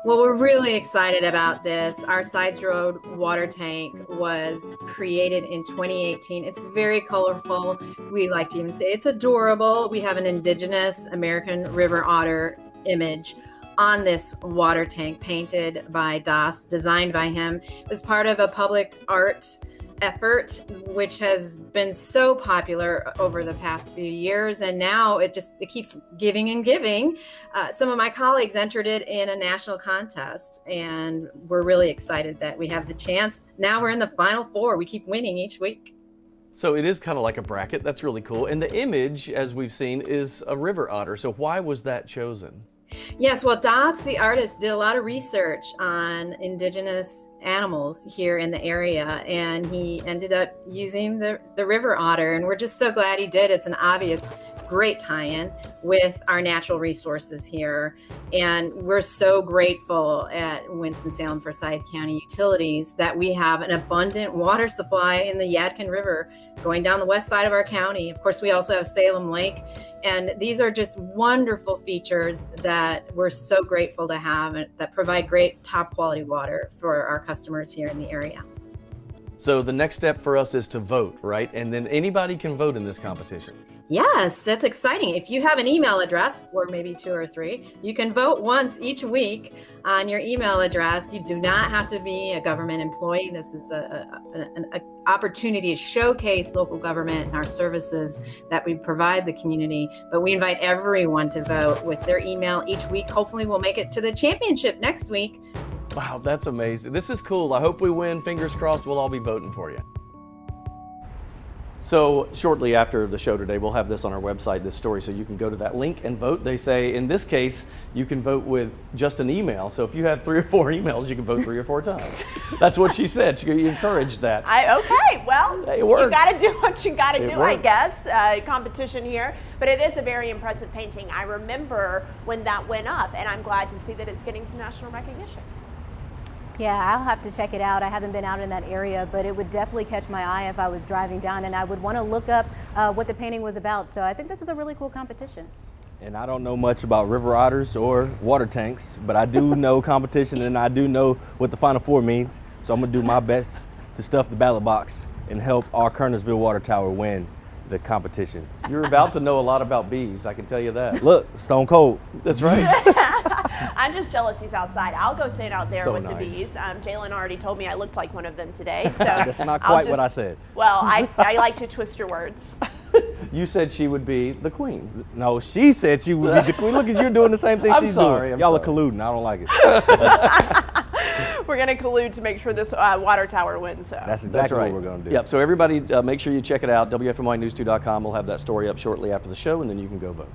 Well, we're really excited about this. Our Sides Road water tank was created in 2018. It's very colorful. We like to even say it's adorable. We have an indigenous American river otter image on this water tank painted by Das, designed by him. It was part of a public art effort, which has been so popular over the past few years, and now it keeps giving and giving. Some of my colleagues entered it in a national contest, and we're really excited that we have the chance. Now we're in the final four. We keep winning each week. So it is kind of like a bracket. That's really cool. And the image, as we've seen, is a river otter. So why was that chosen? Yes, well, Das, the artist, did a lot of research on indigenous animals here in the area, and he ended up using the river otter, and we're just so glad he did. It's an obvious great tie-in with our natural resources here, and we're so grateful at Winston-Salem Forsyth County Utilities that we have an abundant water supply in the Yadkin River going down the west side of our county. Of course, we also have Salem Lake, and these are just wonderful features that we're so grateful to have and that provide great top quality water for our customers here in the area. So the next step for us is to vote, right? And then anybody can vote in this competition. Yes, that's exciting. If you have an email address, or maybe two or three, you can vote once each week on your email address. You do not have to be a government employee. This is an opportunity to showcase local government and our services that we provide the community. But we invite everyone to vote with their email each week. Hopefully we'll make it to the championship next week. Wow, that's amazing. This is cool. I hope we win. Fingers crossed, we'll all be voting for you. So shortly after the show today, we'll have this on our website, this story, so you can go to that link and vote. They say in this case, you can vote with just an email. So if you have 3 or 4 emails, you can vote 3 or 4 times. That's what she said. She encouraged that. Okay, well, hey, it works. You got to do what you got to do, works. I guess. Competition here, but it is a very impressive painting. I remember when that went up, and I'm glad to see that it's getting some national recognition. Yeah, I'll have to check it out. I haven't been out in that area, but it would definitely catch my eye if I was driving down, and I would want to look up what the painting was about. So I think this is a really cool competition. And I don't know much about river otters or water tanks, but I do know competition, and I do know what the Final Four means. So I'm going to do my best to stuff the ballot box and help our Kernersville Water Tower win the competition. You're about to know a lot about bees, I can tell you that. Look, stone cold. That's right. I'm just jealous he's outside. I'll go stand out there So with nice. the bees. Jalen already told me I looked like one of them today. So That's not quite what I said. Well, I like to twist your words. You said she would be the queen. No, she said she would be the queen. Look, you're doing the same thing she's doing. Y'all are colluding. I don't like it. We're going to collude to make sure this water tower wins. So. That's exactly right. what we're going to do. Yep, so everybody make sure you check it out. WFNYnews2.com. We'll have that story up shortly after the show, and then you can go vote.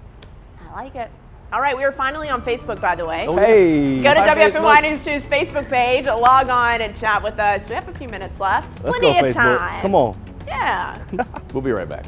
I like it. All right, we are finally on Facebook, by the way. Oh, hey. Go to Hi, WFNY Facebook. News 2's Facebook page, log on and chat with us. We have a few minutes left. Let's Plenty go, of Facebook. time. Come on. Yeah. We'll be right back.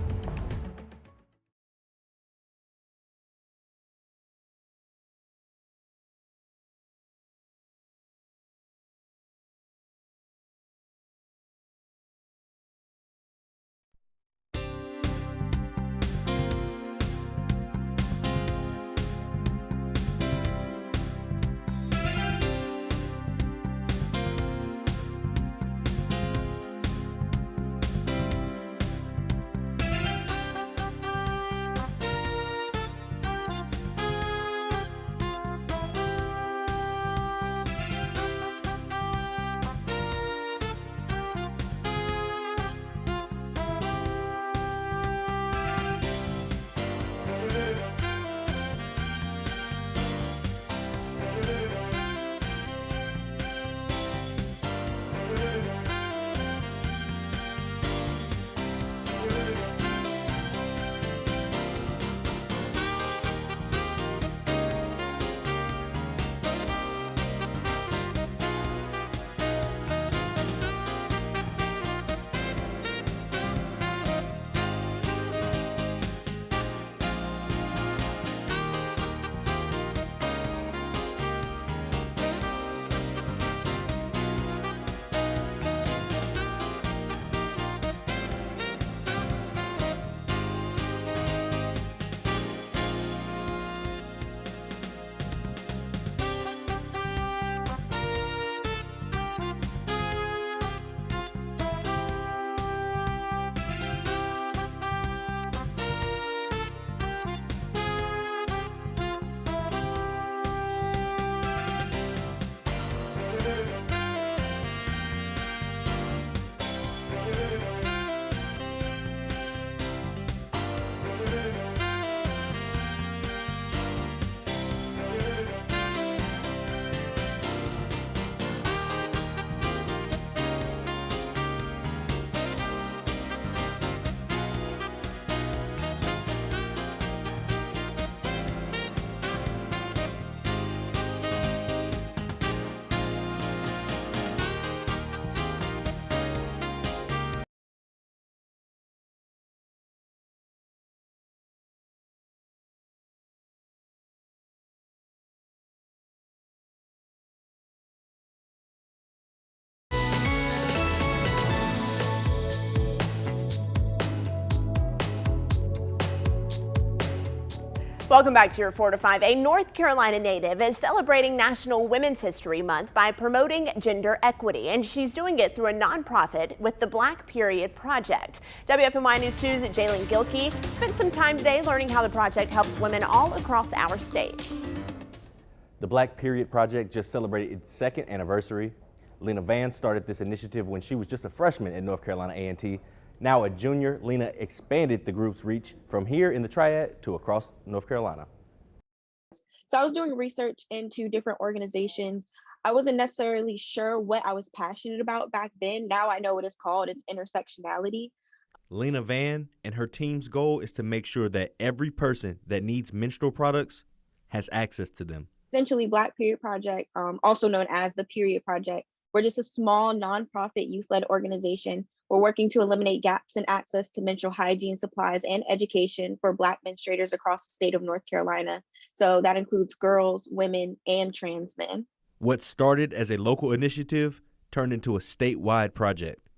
Welcome back to your 4 to 5. A North Carolina native is celebrating National Women's History Month by promoting gender equity, and she's doing it through a nonprofit with the Black Period Project. WFMY News 2's Jalen Gilkey spent some time today learning how the project helps women all across our state. The Black Period Project just celebrated its second anniversary. Lena Van started this initiative when she was just a freshman at North Carolina A&T. Now a junior, Lena expanded the group's reach from here in the Triad to across North Carolina. So I was doing research into different organizations. I wasn't necessarily sure what I was passionate about back then. Now I know what it's called. It's intersectionality. Lena Van and her team's goal is to make sure that every person that needs menstrual products has access to them. Essentially, Black Period Project, also known as the Period Project, we're just a small nonprofit youth-led organization. We're working to eliminate gaps in access to menstrual hygiene supplies and education for Black menstruators across the state of North Carolina. So that includes girls, women, and trans men. What started as a local initiative turned into a statewide project.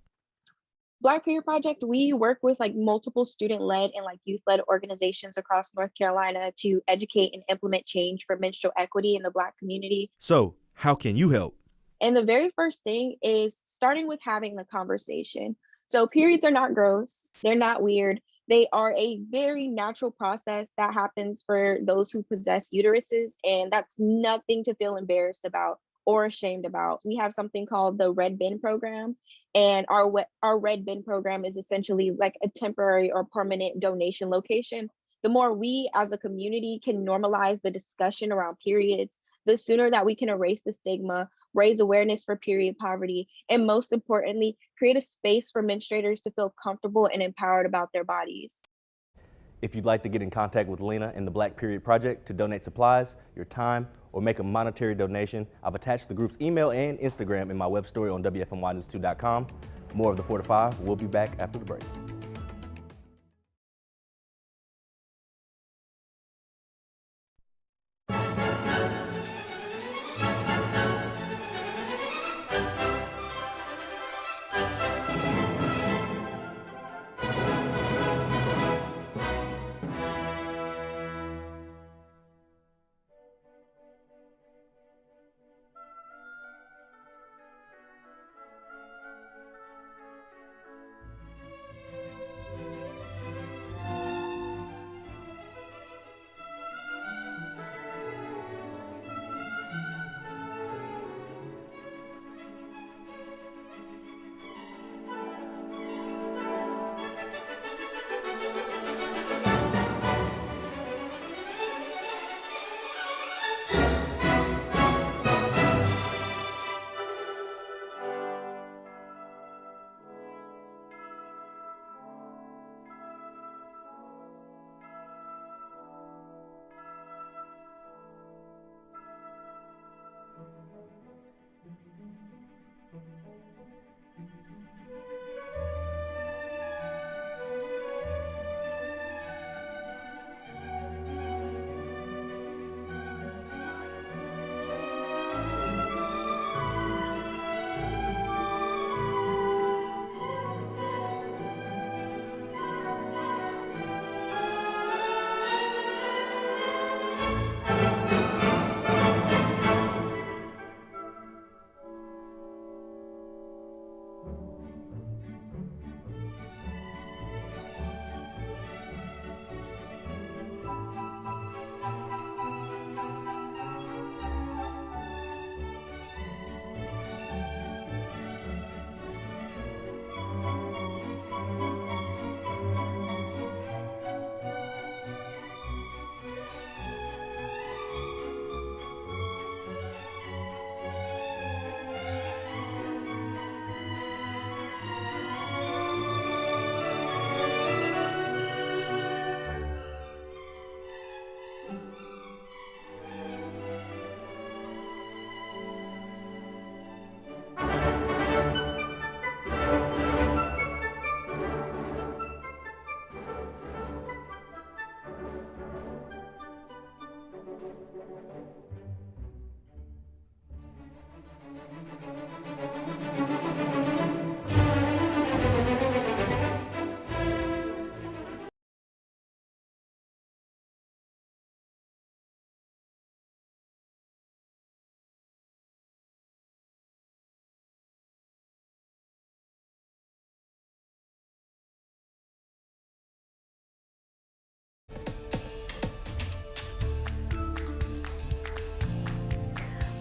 Black Period Project, we work with multiple student-led and youth-led organizations across North Carolina to educate and implement change for menstrual equity in the Black community. So, how can you help? And the very first thing is starting with having the conversation. So periods are not gross, they're not weird. They are a very natural process that happens for those who possess uteruses, and that's nothing to feel embarrassed about or ashamed about. We have something called the Red Bin program, and our Red Bin program is essentially like a temporary or permanent donation location. The more we as a community can normalize the discussion around periods, the sooner that we can erase the stigma, raise awareness for period poverty, and most importantly, create a space for menstruators to feel comfortable and empowered about their bodies. If you'd like to get in contact with Lena and the Black Period Project to donate supplies, your time, or make a monetary donation, I've attached the group's email and Instagram in my web story on WFMYnews2.com. More of the 4 to 5. We'll be back after the break.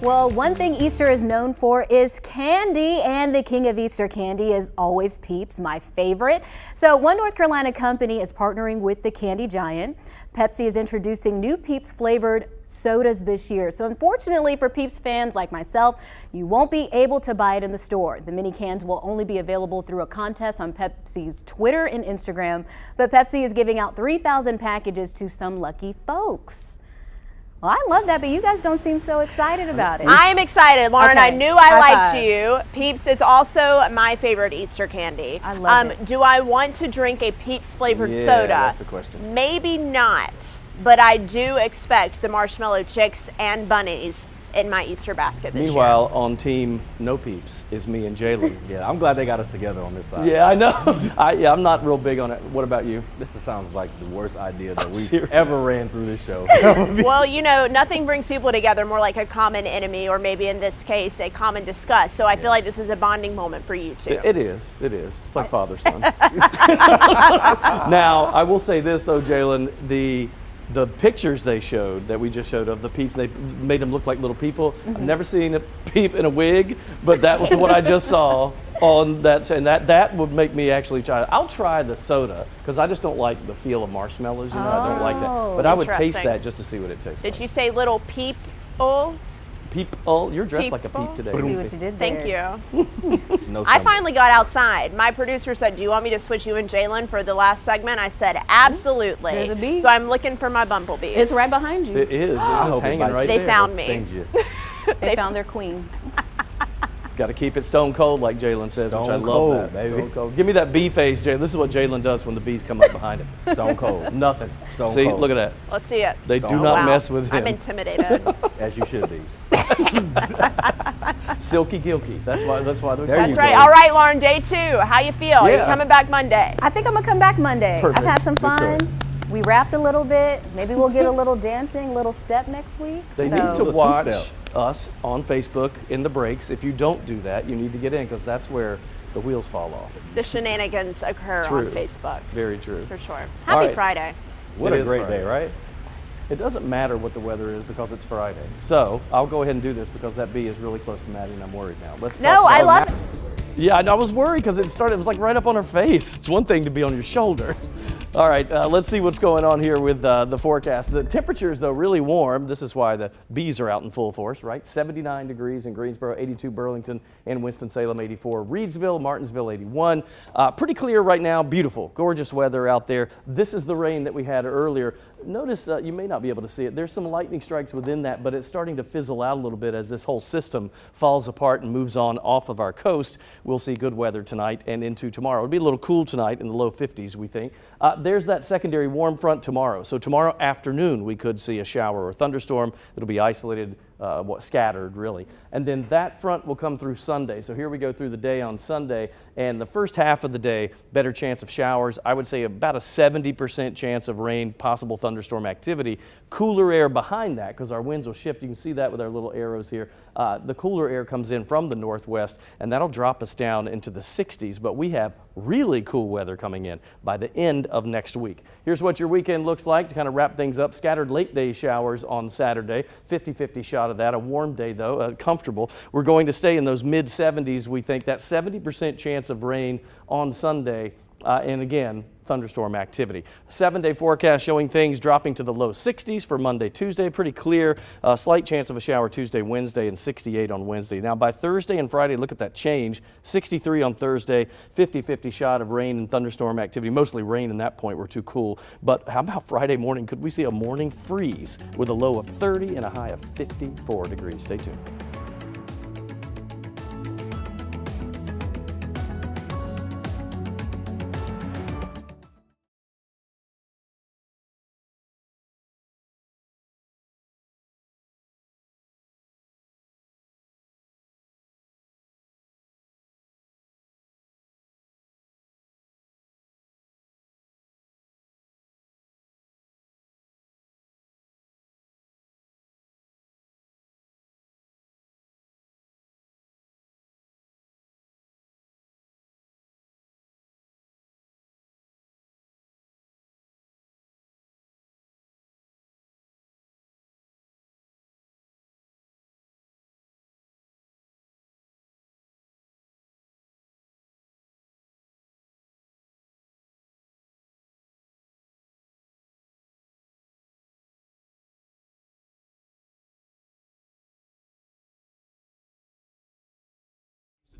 Well, one thing Easter is known for is candy, and the king of Easter candy is always Peeps, my favorite. So one North Carolina company is partnering with the candy giant. Pepsi is introducing new Peeps flavored sodas this year. So unfortunately for Peeps fans like myself, you won't be able to buy it in the store. The mini cans will only be available through a contest on Pepsi's Twitter and Instagram, but Pepsi is giving out 3,000 packages to some lucky folks. Well, I love that, but you guys don't seem so excited about it. I am excited, Lauren. Okay. I knew I High liked five. you. Peeps is also my favorite Easter candy. I love it. Do I want to drink a Peeps flavored Yeah, soda? that's the question. Maybe not, but I do expect the marshmallow chicks and bunnies in my Easter basket this Meanwhile, on team No Peeps is me and Jalen. Yeah, I'm glad they got us together on this side. Yeah, I know. I'm not real big on it. What about you? This sounds like the worst idea that we've serious. ever ran through this show. year. Well, you know, nothing brings people together more like a common enemy, or maybe in this case, a common disgust. So I feel like this is a bonding moment for you two. It is. It is. It's like father son. Now, I will say this though, Jalen, the pictures they showed that we just showed of the Peeps, they made them look like little people. I've never seen a Peep in a wig, but that was what I just saw on that, and that would make me actually try. I'll try the soda because I just don't like the feel of marshmallows. You know, I don't like that. But I would taste Interesting. that just to see what it tastes Did like. you say little peep? Oh, Peep? Oh, you're dressed like a Peep-o? Peep today. See Let me what see. you did there. thank you. No I summer. finally got outside. My producer said, do you want me to switch you and Jalen for the last segment? I said, absolutely. There's a bee. So I'm looking for my bumblebees. It's right behind you. It is. It I is hope it hanging bites right They there. found me. Stings you. They found their queen. Got to keep it stone cold, like Jalen says, which I Stone love cold, that. baby. Stone cold. Give me that bee face, Jalen. This is what Jalen does when the bees come up behind him. Stone cold, Nothing. Stone See, cold. look at that. Let's see it. They do Stone not Wow. mess with him. I'm intimidated. as you should be. Silky gilky. That's why they're There That's you right. go. All right, Lauren, day 2. How you feel? Are you Yeah. coming back Monday? I think I'm gonna come back Monday. Perfect. I've had some Good fun. choice. We rapped a little bit. Maybe we'll get a little dancing, little step next week. They So- need to Little watch two-step. us on Facebook in the breaks. If you don't do that, you need to get in because that's where the wheels fall off. The shenanigans occur True. on Facebook. Very true. For sure. All Happy right. Friday. What It a is great Friday. day, right? It doesn't matter what the weather is because it's Friday. So I'll go ahead and do this because that bee is really close to Maddie and I'm worried now. Let's No, talk I about love Maddie. Yeah, I was worried because it was like right up on her face. It's one thing to be on your shoulder. All right, let's see what's going on here with the forecast. The temperatures, though, really warm. This is why the bees are out in full force, right? 79 degrees in Greensboro, 82 Burlington and Winston-Salem, 84 Reedsville, Martinsville, 81. Pretty clear right now, beautiful, gorgeous weather out there. This is the rain that we had earlier. Notice, you may not be able to see it, there's some lightning strikes within that, but it's starting to fizzle out a little bit as this whole system falls apart and moves on off of our coast. We'll see good weather tonight and into tomorrow. It'll be a little cool tonight in the low 50s, we think. There's that secondary warm front tomorrow. So tomorrow afternoon, we could see a shower or thunderstorm. It'll be isolated, scattered really. And then that front will come through Sunday. So here we go through the day on Sunday. And the first half of the day, better chance of showers. I would say about a 70% chance of rain, possible thunderstorm activity. Cooler air behind that because our winds will shift. You can see that with our little arrows here. The cooler air comes in from the northwest and that'll drop us down into the 60s. But we have really cool weather coming in by the end of next week. Here's what your weekend looks like to kind of wrap things up. Scattered late day showers on Saturday, 50-50 shot of that. A warm day though, comfortable. We're going to stay in those mid 70s. We think that 70% chance of rain on Sunday. And again, thunderstorm activity. 7-day forecast showing things dropping to the low 60s for Monday, Tuesday. Pretty clear. Slight chance of a shower Tuesday, Wednesday, and 68 on Wednesday. Now by Thursday and Friday, look at that change. 63 on Thursday, 50-50 shot of rain and thunderstorm activity. Mostly rain in that point. We're too cool. But how about Friday morning? Could we see a morning freeze with a low of 30 and a high of 54 degrees? Stay tuned.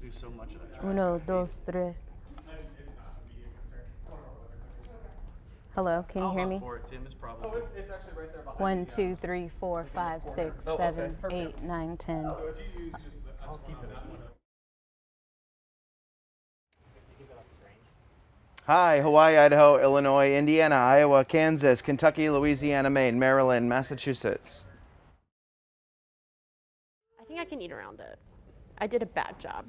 do so much of that. Uno, dos, tres. Hello, can you hear me? Tim is probably. It's actually right there behind 1, 2, 3, 4, 5, 6, 7, 8, 9, 10. So if you use just the S1 on that one. Hi, Hawaii, Idaho, Illinois, Indiana, Iowa, Kansas, Kentucky, Louisiana, Maine, Maryland, Massachusetts. I think I can eat around it. I did a bad job.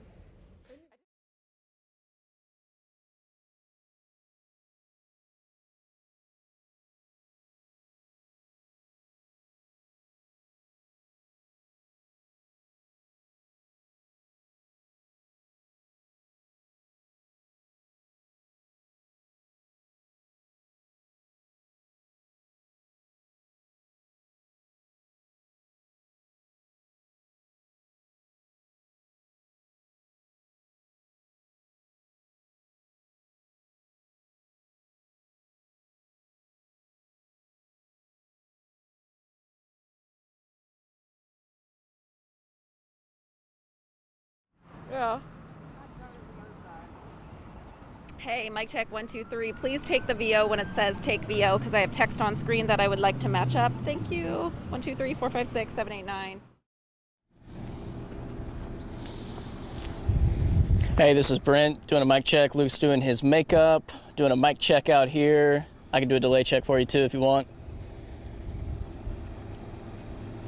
Yeah. Hey, mic check 1, 2, 3. Please take the VO when it says take VO because I have text on screen that I would like to match up. Thank you. 1, 2, 3, 4, 5, 6, 7, 8, 9. Hey, this is Brent doing a mic check. Luke's doing his makeup, doing a mic check out here. I can do a delay check for you too if you want.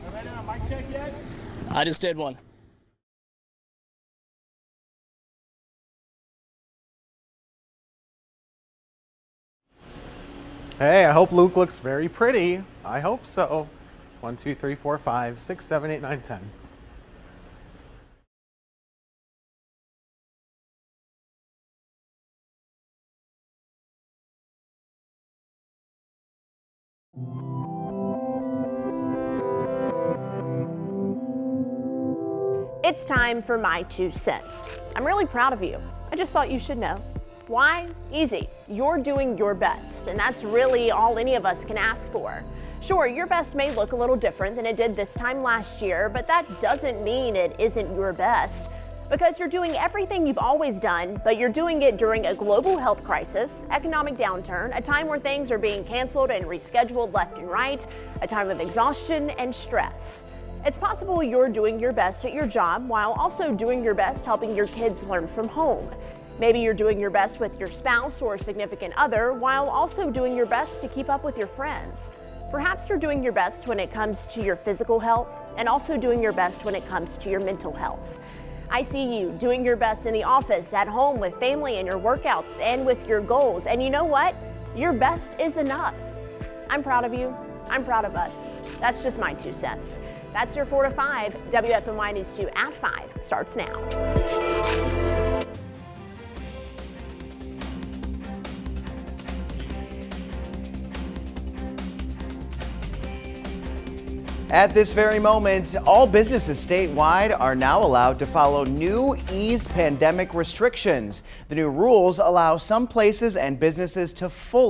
Have I done a mic check yet? I just did one. Hey, I hope Luke looks very pretty. I hope so. 1, 2, 3, 4, 5, 6, 7, 8, 9, 10. It's time for my 2 cents. I'm really proud of you. I just thought you should know. Why? Easy. You're doing your best, and that's really all any of us can ask for. Sure, your best may look a little different than it did this time last year, but that doesn't mean it isn't your best. Because you're doing everything you've always done, but you're doing it during a global health crisis, economic downturn, a time where things are being canceled and rescheduled left and right, a time of exhaustion and stress. It's possible you're doing your best at your job while also doing your best helping your kids learn from home. Maybe you're doing your best with your spouse or significant other while also doing your best to keep up with your friends. Perhaps you're doing your best when it comes to your physical health and also doing your best when it comes to your mental health. I see you doing your best in the office, at home, with family and your workouts and with your goals. And you know what? Your best is enough. I'm proud of you. I'm proud of us. That's just my 2 cents. That's your 4 to 5. WFMY News 2 at 5 starts now. At this very moment, all businesses statewide are now allowed to follow new eased pandemic restrictions. The new rules allow some places and businesses to fully